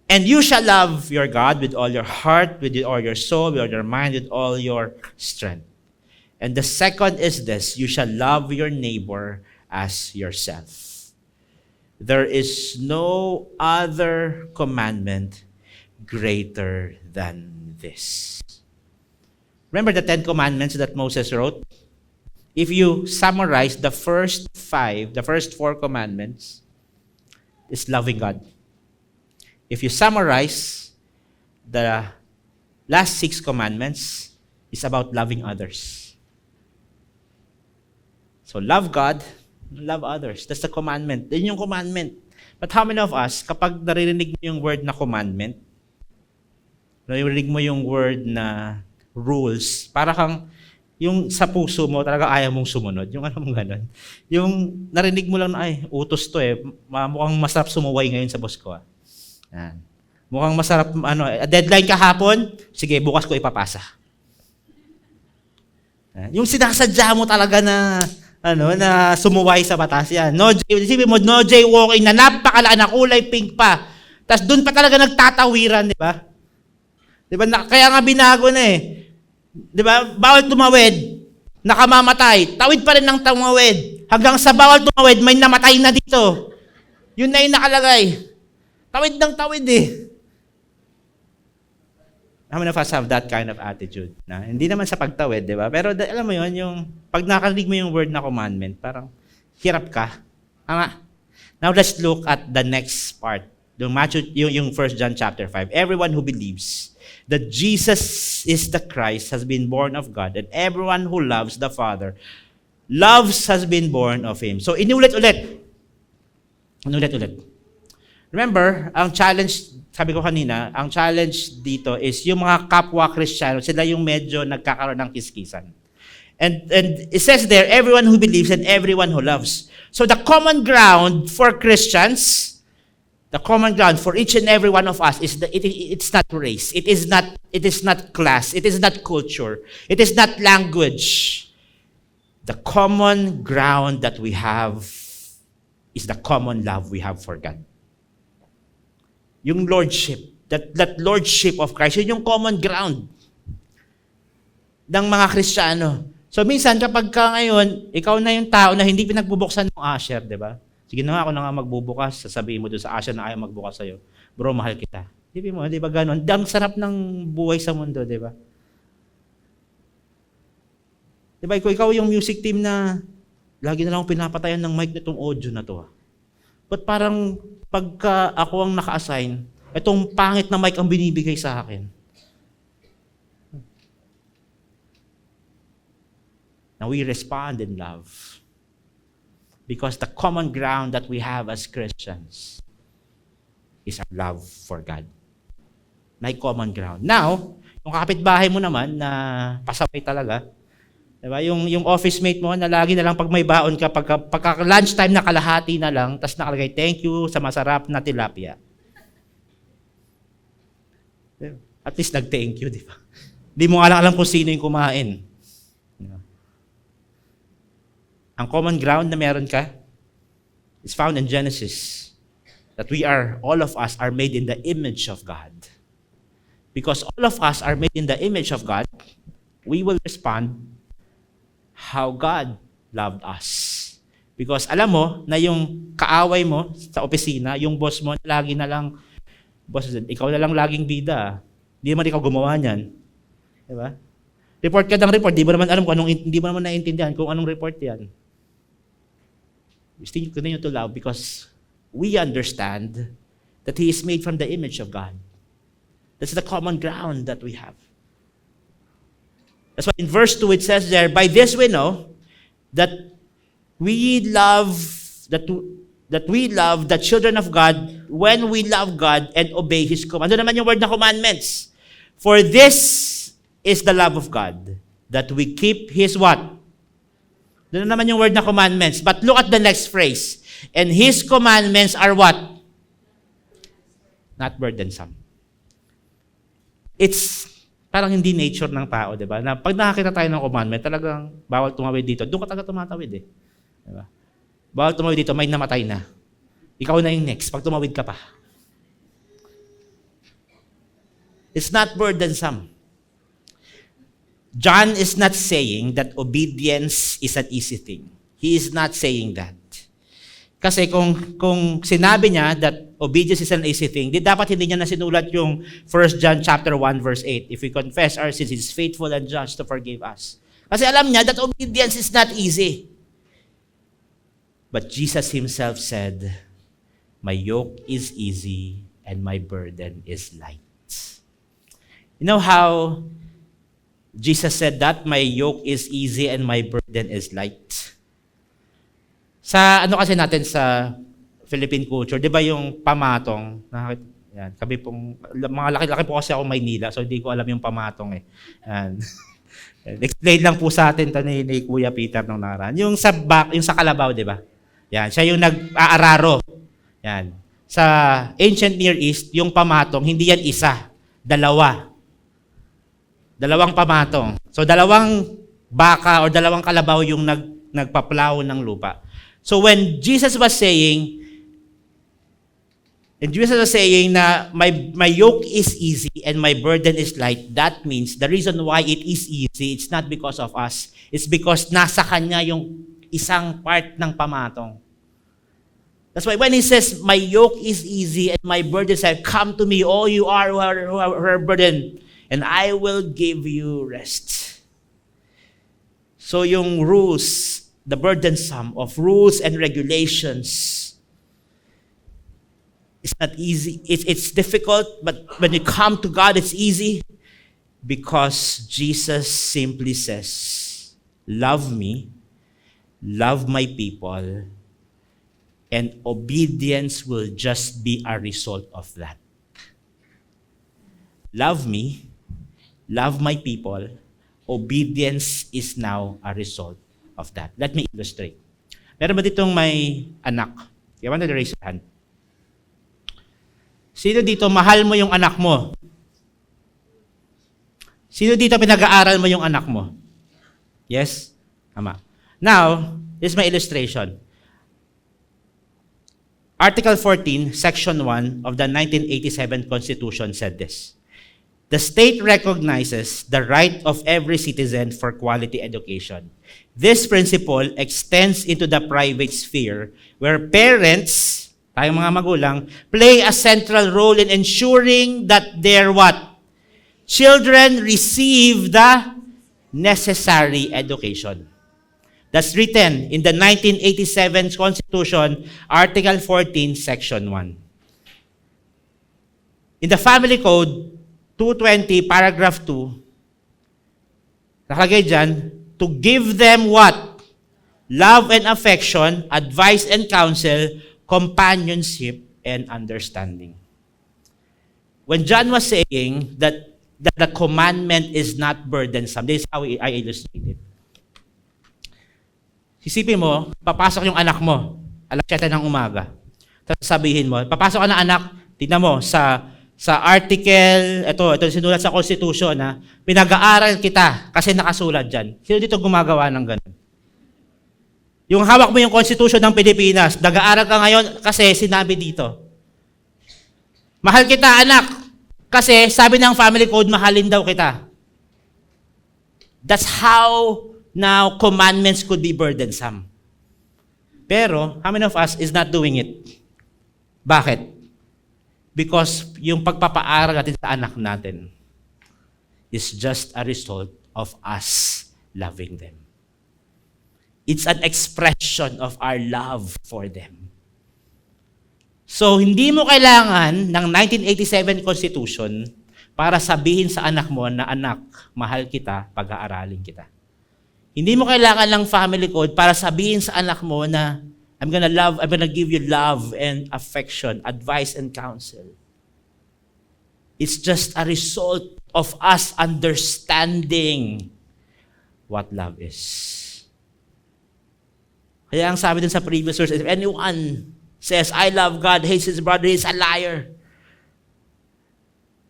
And you shall love your God with all your heart, with all your soul, with all your mind, with all your strength. And the second is this, you shall love your neighbor as yourself. There is no other commandment greater than this. Remember the 10 commandments that Moses wrote? If you summarize the first 4 commandments, is loving God. If you summarize the last 6 commandments, it's about loving others. So love God, love others. That's the commandment. Yun yung commandment. But how many of us, kapag naririnig mo yung word na commandment, naririnig mo yung word na rules, para kang yung sa puso mo talaga ayaw mong sumunod. Yung ano mong ganun. Yung narinig mo lang na, ay, utos to eh. Mukhang masarap sumuway ngayon sa boss ko. Yan. Mukhang masarap, deadline kahapon, sige, bukas ko ipapasa. Yung sinasadya mo talaga na, na sumuway sa batas yan. Isipin mo, no jaywalking na napakala na kulay pink pa. Tapos doon pa talaga nagtatawiran, di ba? Di ba? Kaya nga binago na eh. Di ba? Bawal tumawid, nakamamatay. Tawid pa rin ng tumawid. Hanggang sa bawal tumawid, may namatay na dito. Yun na yung nakalagay. Tawid ng tawid eh. How many of us have that kind of attitude? Na, hindi naman sa pagtawid, di ba? Pero alam mo yun, yung, pag nakarinig mo yung word na commandment, parang hirap ka. Tama? Now let's look at the next part. Yung Matthew, yung 1 John chapter 5. Everyone who believes that Jesus is the Christ has been born of God, and everyone who loves the Father loves has been born of Him. So inulit-ulit. Inulit-ulit. Remember, ang challenge, sabi ko kanina, ang challenge dito is yung mga kapwa Kristiyano, sila yung medyo nagkakaroon ng kiskisan. And it says there, everyone who believes and everyone who loves. So the common ground for Christians, the common ground for each and every one of us is that it's not race, it is not class, it is not culture, it is not language. The common ground that we have is the common love we have for God. Yung lordship, that lordship of Christ, yun yung common ground ng mga Kristiyano. So minsan kapag ka ngayon, ikaw na yung tao na hindi pinagbubuksan ng usher, di ba? Sige na nga, ako na nga magbubukas, sasabihin mo doon sa usher na ayaw magbukas sa'yo. Bro, mahal kita. Di mo, di ba ganon? Ang sarap ng buhay sa mundo, di ba? Di ba, ikaw yung music team na lagi na lang pinapatayan ng mic nitong audio na to. But parang pagka ako ang naka-assign, itong pangit na mic ang binibigay sa akin. Now we respond in love. Because the common ground that we have as Christians is our love for God. May common ground. Now, yung kapitbahay mo naman na pasaway talaga, diba? Yung office mate mo na lagi na lang pag may baon ka, pagka lunchtime na kalahati na lang, tas nakalagay, thank you sa masarap na tilapia. At least nag-thank you, di ba? Hindi mo alam kung sino yung kumain. Diba? Ang common ground na meron ka is found in Genesis. That all of us are made in the image of God. Because all of us are made in the image of God, we will respond how God loved us. Because alam mo na yung kaaway mo sa opisina, yung boss mo, lagi na lang, boss, ikaw na lang laging bida. Hindi naman ikaw gumawa niyan. Diba? Report ka ng report, di mo naman alam kung hindi mo naman naiintindihan kung anong report yan. We still continue to love because we understand that He is made from the image of God. That's the common ground that we have. That's why in verse 2 it says there, by this we know that we love the children of God when we love God and obey His command. Ano naman yung word na commandments? For this is the love of God, that we keep His what? Doon naman yung word na commandments. But look at the next phrase. And His commandments are what? Not burdensome. It's parang hindi nature ng tao, di ba? Na pag nakakita tayo ng commandment, talagang bawal tumawid dito. Doon ka talaga tumatawid eh. Di ba? Bawal tumawid dito, may namatay na. Ikaw na yung next, pag tumawid ka pa. It's not burdensome. John is not saying that obedience is an easy thing. He is not saying that. Kasi kung sinabi niya that obedience is an easy thing, di dapat hindi niya na sinulat yung 1 John chapter 1 verse 8. If we confess our sins, He is faithful and just to forgive us. Kasi alam niya that obedience is not easy. But Jesus Himself said, my yoke is easy and my burden is light. You know how Jesus said that, my yoke is easy and my burden is light. Sa ano kasi natin sa Philippine culture, 'di ba yung pamatong? Yan, kami pong mga laki-laki po kasi ako Maynila, so hindi ko alam yung pamatong eh. Yan. Explain lang po sa atin to ni Kuya Peter nung nakaraan. Yung sa Kalabaw, 'di ba? Yan, siya yung nag-aararo. Yan. Sa ancient Near East, yung pamatong hindi yan isa, dalawa. Dalawang pamatong. So, dalawang baka o dalawang kalabaw yung nagpaplaw ng lupa. So, when Jesus was saying na my yoke is easy and my burden is light, that means the reason why it is easy, it's not because of us. It's because nasa Kanya yung isang part ng pamatong. That's why when he says, my yoke is easy and my burden is light, come to me, all you are who are burdened, and I will give you rest. So yung rules, the burdensome of rules and regulations, it's not easy. It's difficult, but when you come to God, it's easy because Jesus simply says, love me, love my people, and obedience will just be a result of that. Love me, love my people, obedience is now a result of that. Let me illustrate. Meron ba ditong may anak? You want to raise your hand? Sino dito mahal mo yung anak mo? Sino dito pinag-aaral mo yung anak mo? Yes? Tama. Now, this is my illustration. Article 14, Section 1 of the 1987 Constitution said this. The state recognizes the right of every citizen for quality education. This principle extends into the private sphere where parents, tayong mga magulang, play a central role in ensuring that their what? Children receive the necessary education. That's written in the 1987 Constitution, Article 14, Section 1. In the Family Code, 220, Paragraph 2, nakalagay dyan, to give them what? Love and affection, advice and counsel, companionship, and understanding. When John was saying that the commandment is not burdensome, this is how I illustrate it. Isipin mo, papasok yung anak mo, alas 7 ng umaga. Tapos sabihin mo, papasok ka na anak, tingnan mo, sa article, ito sinulat sa Constitution, pinag-aaral kita kasi nakasulat dyan. Sino dito gumagawa ng ganun? Yung hawak mo yung Constitution ng Pilipinas, nag-aaral ka ngayon kasi sinabi dito. Mahal kita anak, kasi sabi ng Family Code, mahalin daw kita. That's how now commandments could be burdensome. Pero, how many of us is not doing it? Bakit? Because yung pagpapaaral natin sa anak natin is just a result of us loving them. It's an expression of our love for them. So, hindi mo kailangan ng 1987 Constitution para sabihin sa anak mo na, anak, mahal kita, pag-aaralin kita. Hindi mo kailangan ng Family Code para sabihin sa anak mo na, I'm gonna give you love and affection, advice and counsel. It's just a result of us understanding what love is. Kaya ang sabi dun sa previous verse, if anyone says, I love God, hates his brother, is a liar.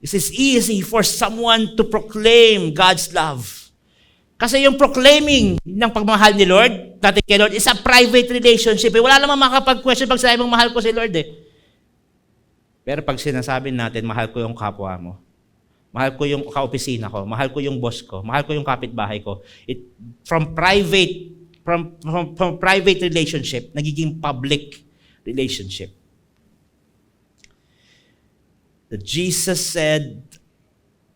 It is easy for someone to proclaim God's love. Kasi yung proclaiming ng pagmamahal ni Lord, natin kay Lord, is a private relationship. Wala namang makapag-question pag sinabi mong mahal ko si Lord . Pero pag sinasabi natin, mahal ko yung kapwa mo, mahal ko yung kaopisina ko, mahal ko yung boss ko, mahal ko yung kapitbahay ko, from private relationship, nagiging public relationship. That Jesus said,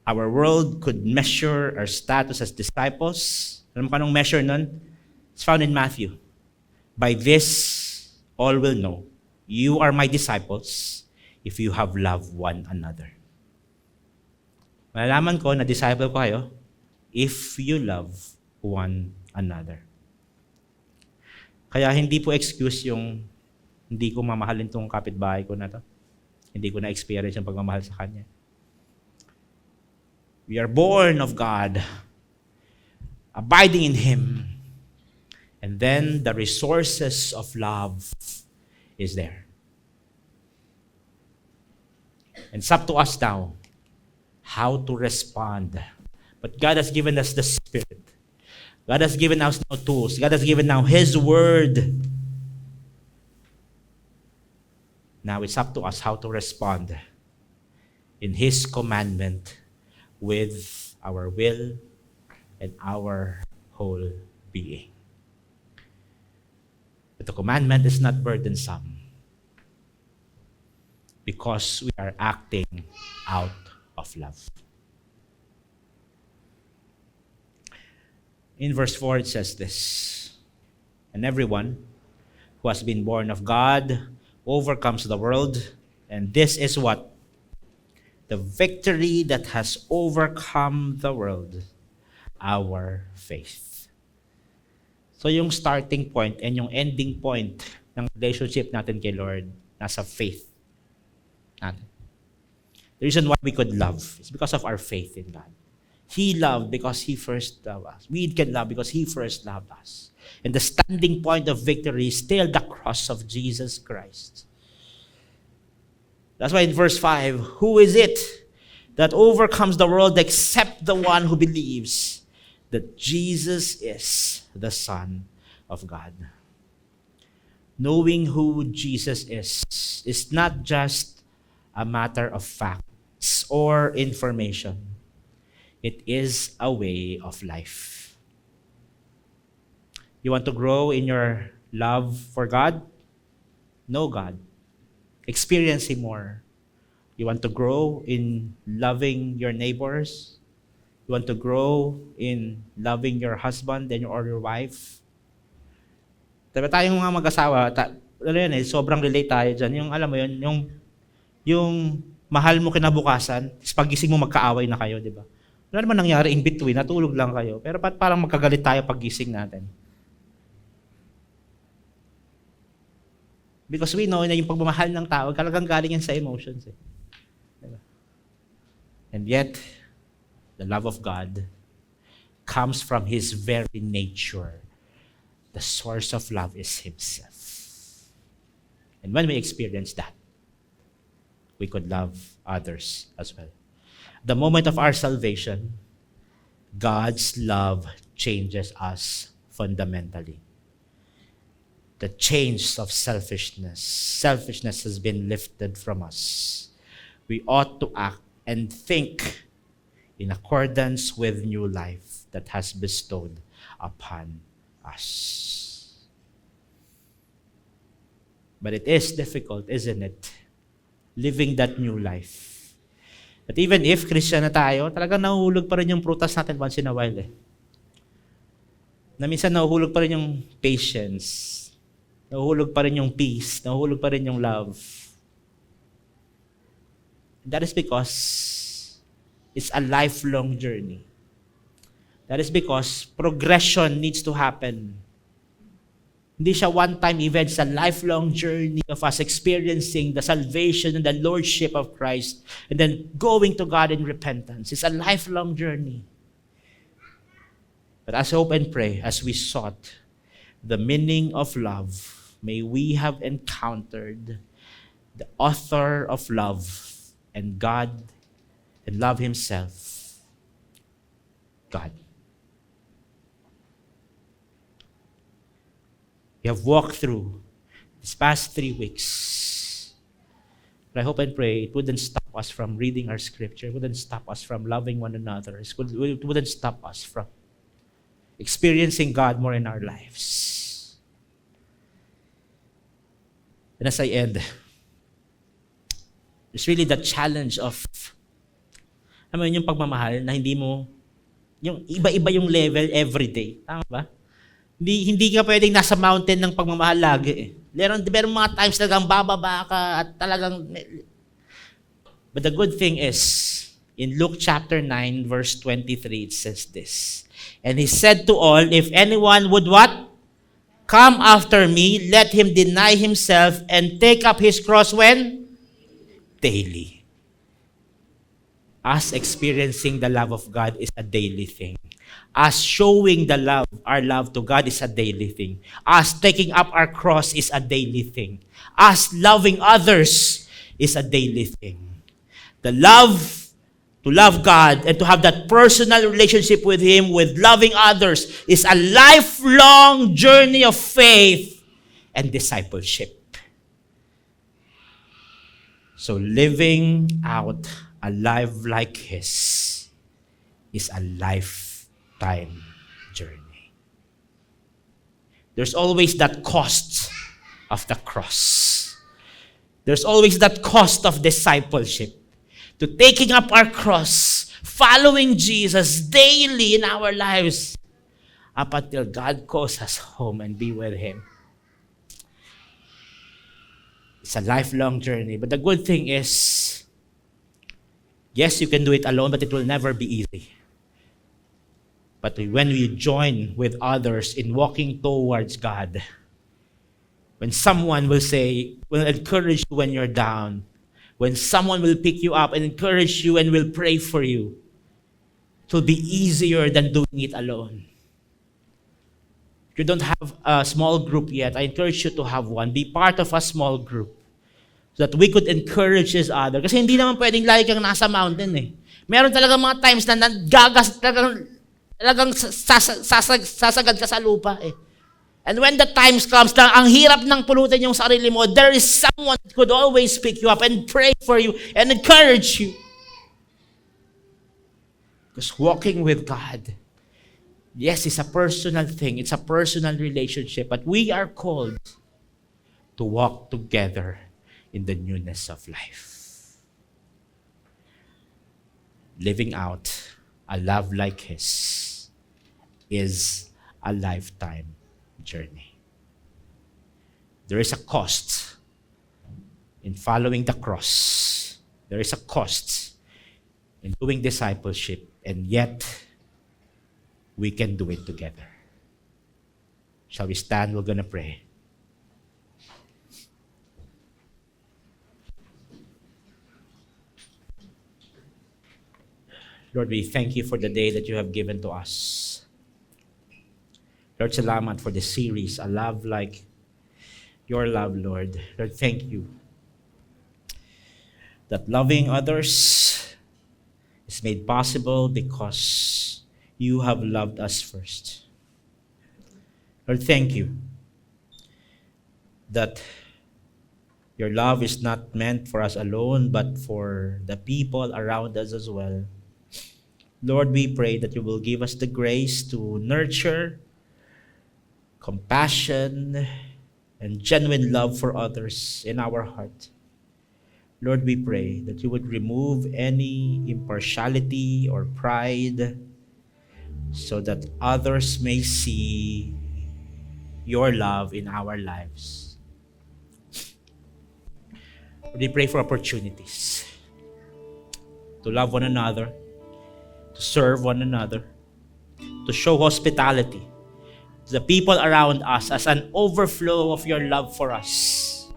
our world could measure our status as disciples. Alam mo anong measure nun? It's found in Matthew. By this, all will know, you are my disciples if you have loved one another. Malalaman ko na disciple ko kayo if you love one another. Kaya hindi po excuse yung hindi ko mamahalin tong kapitbahay ko na to. Hindi ko na-experience yung pagmamahal sa kanya. We are born of God, abiding in Him, and then the resources of love is there. And it's up to us now how to respond. But God has given us the Spirit. God has given us now tools. God has given now His Word. Now it's up to us how to respond in His commandment with our will and our whole being. But the commandment is not burdensome because we are acting out of love. In verse 4, it says this, "And everyone who has been born of God overcomes the world." And this is what? The victory that has overcome the world, our faith. So yung starting point and yung ending point ng relationship natin kay Lord, nasa faith natin. The reason why we could love is because of our faith in God. He loved because He first loved us. We can love because He first loved us. And the standing point of victory is still the cross of Jesus Christ. That's why in verse 5, "Who is it that overcomes the world except the one who believes that Jesus is the Son of God?" Knowing who Jesus is not just a matter of facts or information. It is a way of life. You want to grow in your love for God? Know God. Experience Him more. You want to grow in loving your neighbors? You want to grow in loving your husband or your wife? Diba tayong mga mag-asawa, sobrang relate tayo dyan. Yung alam mo yun, yung mahal mo kinabukasan, pagising mo magkaaway na kayo, di ba? Wala naman nangyari in between, natulog lang kayo. Pero parang magkagalit tayo paggising natin? Because we know na yung pagmamahal ng tao, talagang galing yan sa emotions. Diba? And yet, the love of God comes from His very nature. The source of love is Himself. And when we experience that, we could love others as well. The moment of our salvation, God's love changes us fundamentally. The chains of selfishness has been lifted from us. We ought to act and think in accordance with new life that has bestowed upon us. But it is difficult, isn't it? Living that new life. At even if Christian na tayo, talagang nahuhulog pa rin yung prutas natin once in a while Na minsan nahuhulog pa rin yung patience, nahuhulog pa rin yung peace, nahuhulog pa rin yung love. That is because it's a lifelong journey. That is because progression needs to happen. Hindi siya one-time event, it's a lifelong journey of us experiencing the salvation and the lordship of Christ and then going to God in repentance. It's a lifelong journey. But as I hope and pray, as we sought the meaning of love, may we have encountered the author of love and God and love Himself, God. We have walked through these past 3 weeks. But I hope and pray it wouldn't stop us from reading our scripture. It wouldn't stop us from loving one another. It wouldn't stop us from experiencing God more in our lives. And as I end, it's really the challenge of yung pagmamahal na hindi mo, yung iba-iba yung level every day. Tama ba? Hindi ka pwedeng nasa mountain ng pagmamahal lagi Meron mga times talagang bababa ka at talagang... But the good thing is, in Luke chapter 9, verse 23, it says this, "And He said to all, if anyone would" what? "Come after me, let him deny himself and take up his cross" when? Daily. Us experiencing the love of God is a daily thing. Us showing our love to God is a daily thing. Us taking up our cross is a daily thing. Us loving others is a daily thing. To love God and to have that personal relationship with Him, with loving others, is a lifelong journey of faith and discipleship. So living out a life like His is a lifetime journey. There's always that cost of the cross. There's always that cost of discipleship. To taking up our cross, following Jesus daily in our lives, up until God calls us home and be with Him. It's a lifelong journey. But the good thing is, yes, you can do it alone, but it will never be easy. But when we join with others in walking towards God, when someone will encourage you when you're down, when someone will pick you up and encourage you and will pray for you, it will be easier than doing it alone. If you don't have a small group yet, I encourage you to have one. Be part of a small group so that we could encourage each other. Kasi hindi naman pwedeng lagi kang nasa mountain eh. Meron talaga mga times na talagang sasagad ka sa lupa eh. And when the times comes na ang hirap ng pulutin yung sarili mo, there is someone that could always pick you up and pray for you and encourage you. Because walking with God, yes, it's a personal thing. It's a personal relationship. But we are called to walk together in the newness of life. Living out a love like His is a lifetime journey. There is a cost in following the cross. There is a cost in doing discipleship, and yet we can do it together. Shall we stand? We're going to pray. Lord, we thank you for the day that you have given to us. Lord, salamat for the series, A Love Like Your Love, Lord. Lord, thank you that loving others is made possible because you have loved us first. Lord, thank you that your love is not meant for us alone, but for the people around us as well. Lord, we pray that you will give us the grace to nurture compassion and genuine love for others in our heart. Lord, we pray that you would remove any impartiality or pride so that others may see your love in our lives. We pray for opportunities to love one another, to serve one another, to show hospitality to the people around us as an overflow of your love for us.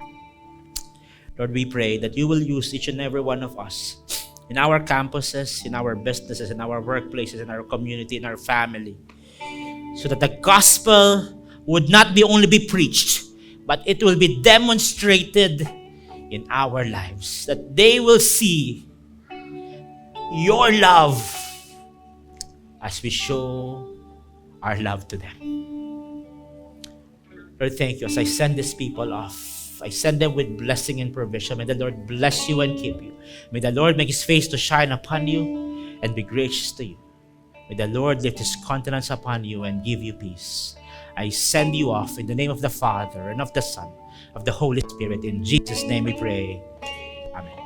Lord, we pray that you will use each and every one of us in our campuses, in our businesses, in our workplaces, in our community, in our family, so that the gospel would not only be preached, but it will be demonstrated in our lives, that they will see your love as we show our love to them. Lord, thank you. As I send these people off, I send them with blessing and provision. May the Lord bless you and keep you. May the Lord make His face to shine upon you and be gracious to you. May the Lord lift His countenance upon you and give you peace. I send you off in the name of the Father and of the Son, of the Holy Spirit. In Jesus' name we pray. Amen.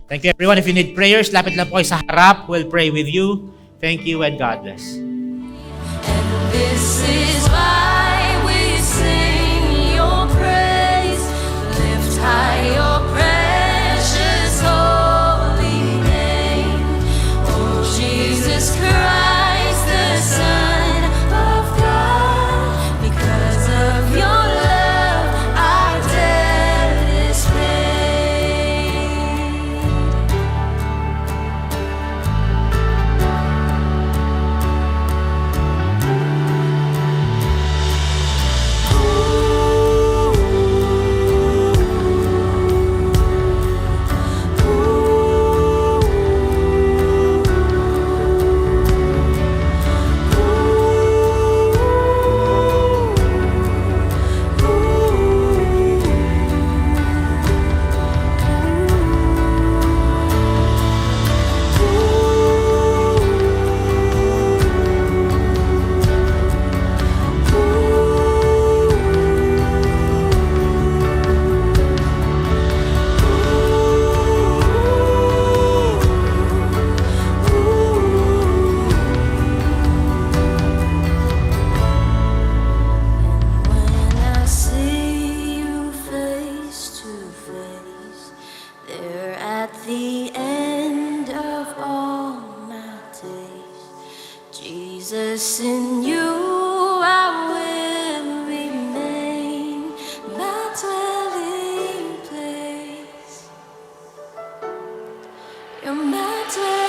Thank you, everyone. If you need prayers, lapit lang po kayo sa harap. We'll pray with you. Thank you and God bless. This is why we sing your praise, lift high your precious holy name. Oh, Jesus Christ, the Son of God, because of your love our debt is paid. 'cause in you I will remain, my dwelling place. You're my dwelling